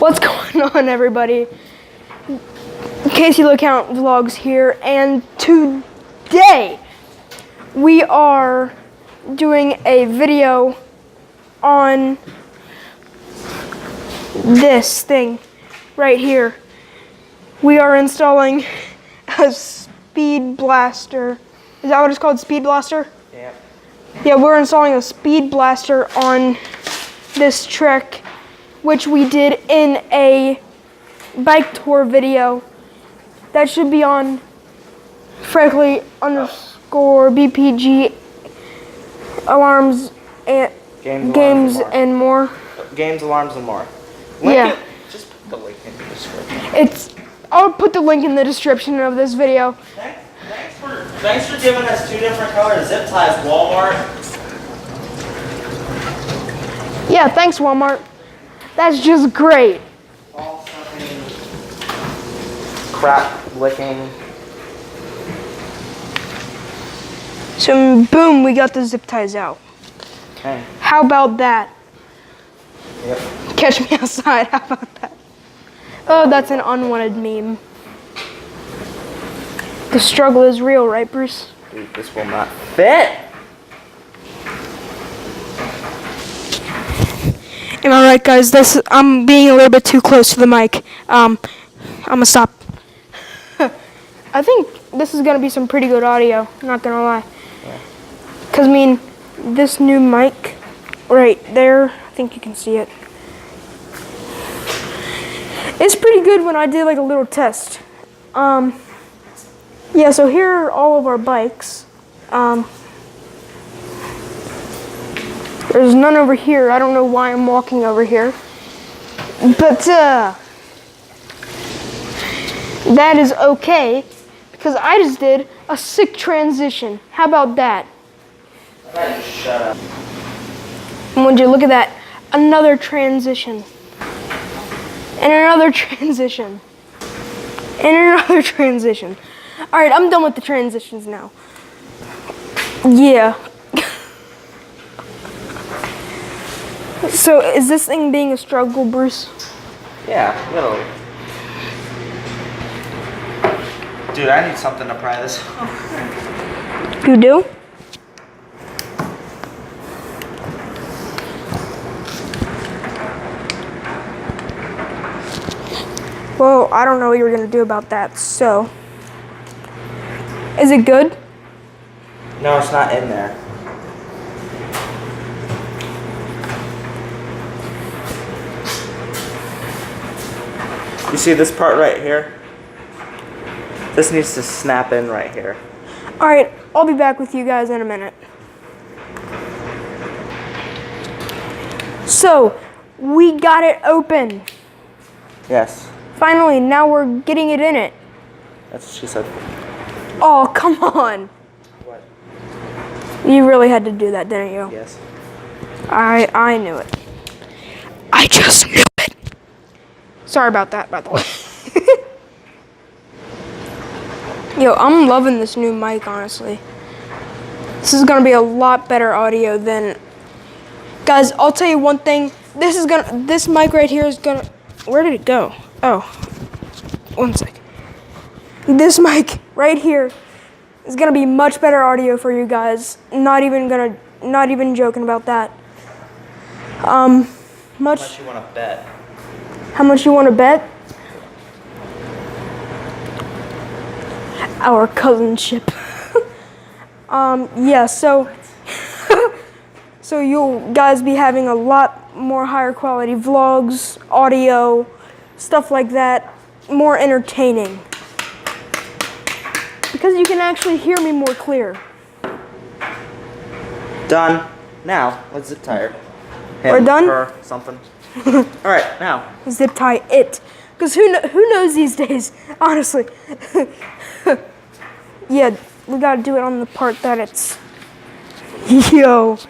What's going on, everybody? LeCount vlogs here, and today we are doing a video on this thing right here. We are installing a speed blaster. Is that what it's called, speed blaster? Yeah. Yeah, we're installing a speed blaster on this trick, which we did in a bike tour video. That should be on Franklin_BPG alarms and games and more. Games, alarms, and more. Yeah. Just put the link in the description. I'll put the link in the description of this video. Thanks for giving us 2 different color zip ties, Walmart. Yeah, thanks, Walmart. That's just great. All sucking, crap licking. So boom, we got the zip ties out. Okay. How about that? Yep. Catch me outside. How about that? Oh, that's an unwanted meme. The struggle is real, right, Bruce? Dude, this will not fit. Am I right, guys? I'm being a little bit too close to the mic. I'm gonna stop. I think this is gonna be some pretty good audio. Not gonna lie. Yeah. Cause I mean, this new mic right there. I think you can see it. It's pretty good when I did like a little test. Yeah. So here are all of our bikes. There's none over here. I don't know why I'm walking over here. But that is okay, because I just did a sick transition. How about that? Shut up. And would you look at that? Another transition. And another transition. And another transition. Alright, I'm done with the transitions now. Yeah. So, is this thing being a struggle, Bruce? Yeah, literally. Dude, I need something to pry this off. You do? Well, I don't know what you're gonna do about that, so. Is it good? No, it's not in there. You see this part right here? This needs to snap in right here. Alright, I'll be back with you guys in a minute. So, we got it open. Yes. Finally, now we're getting it in it. That's what she said. Oh, come on. What? You really had to do that, didn't you? Yes. I knew it. I just knew it. Sorry about that, by the way. Yo, I'm loving this new mic, honestly. This is gonna be a lot better audio than... Guys, I'll tell you one thing. This mic right here is gonna... Where did it go? Oh, one sec. This mic right here is gonna be much better audio for you guys. Not even joking about that. How much you want to bet? How much you want to bet? Our cousinship. Yeah, so so you'll guys be having a lot more higher quality vlogs, audio, stuff like that, more entertaining. Because you can actually hear me more clear. Done. Now, let's zip tie her. We're done? Her, something. Alright, now. Zip tie it. Because who knows these days, honestly. Yeah, we gotta do it on the part that it's... Yo,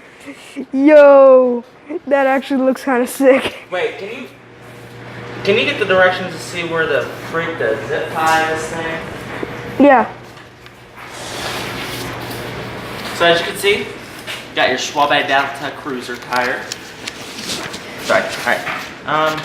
that actually looks kind of sick. Wait, can you get the directions to see where the freak the zip tie is thing? Yeah. So as you can see, you got your Schwalbe Delta Cruiser tire. Sorry, alright.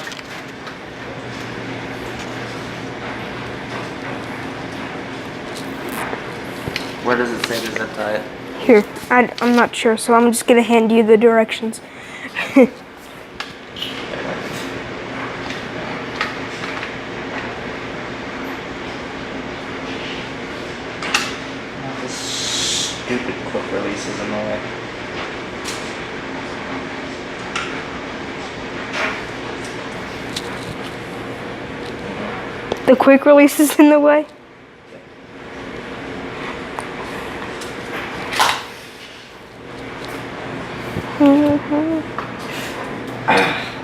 does it say to zip tie it? Here, I'm not sure, so I'm just gonna hand you the directions. This stupid quick release is in the way. The quick release is in the way.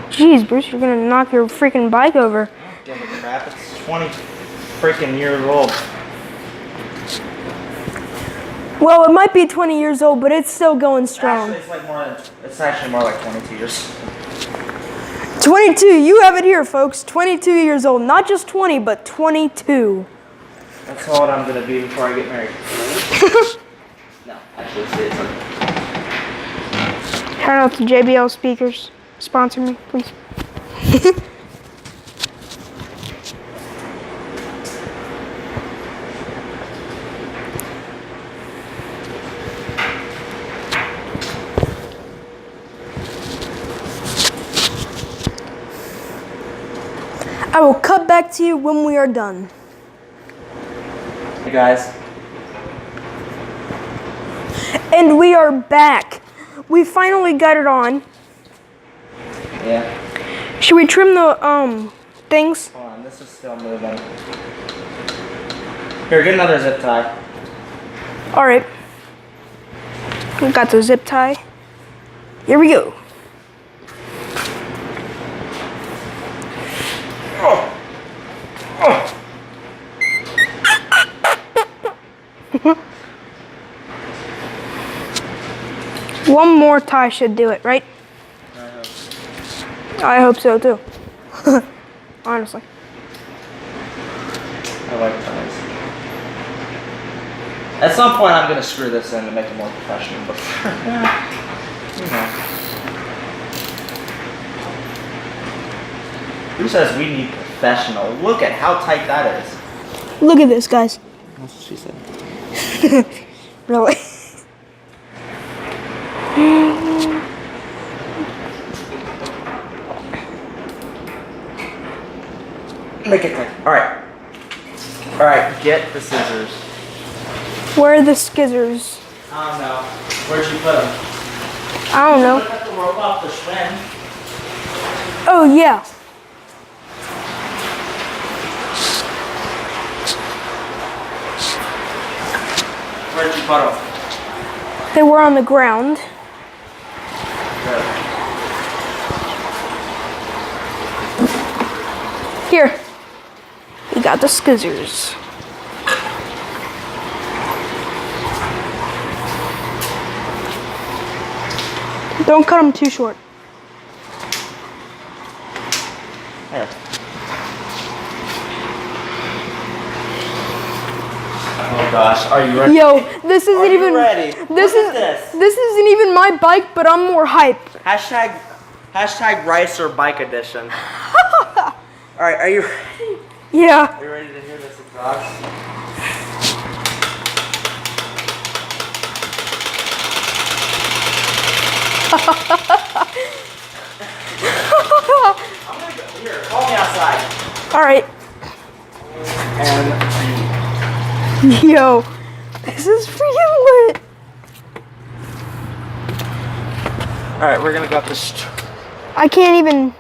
Jeez, Bruce, you're gonna knock your freaking bike over. Give a crap. It's 20 freaking years old. Well, it might be 20 years old, but it's still going strong. Actually, it's actually more like 22 years. 22, you have it here, folks. 22 years old. Not just 20, but 22. That's how old I'm gonna be before I get married. No, actually, it's like... Shout out to JBL speakers. Sponsor me, please. I will cut back to you when we are done. Hey guys. And we are back. We finally got it on. Yeah. Should we trim the things? Hold on, this is still moving. Here, get another zip tie. All right. We got the zip tie. Here we go. Oh. Oh. One more tie should do it, right? I hope so too. Honestly. I like ties. At some point, I'm gonna screw this in to make it more professional. But you know. Who says we need professional? Look at how tight that is. Look at this, guys. That's what she said. Really? Make it tight. Alright. Alright, get the scissors. Where are the scissors? I don't know. Where'd you put them? I don't know. You have to rope off the Schwinn. Oh, yeah. Where'd you put them? They were on the ground. Here. We got the scissors. Don't cut them too short. Here. Oh gosh, are you ready? Yo, this isn't Are you even ready? This Look is at this. This isn't even my bike, but I'm more hype. Hashtag Ricer Bike Edition. Alright, are you ready? Yeah. Are you ready to hear this exhaust? I'm gonna go here. Call me outside. All right. And Yo, this is freaking lit. alright, we're gonna go up this. I can't even.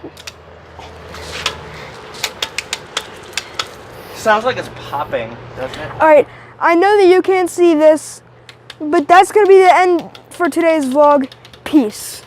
Sounds like it's popping, doesn't it? All right. I know that you can't see this, but that's gonna be the end for today's vlog. Peace.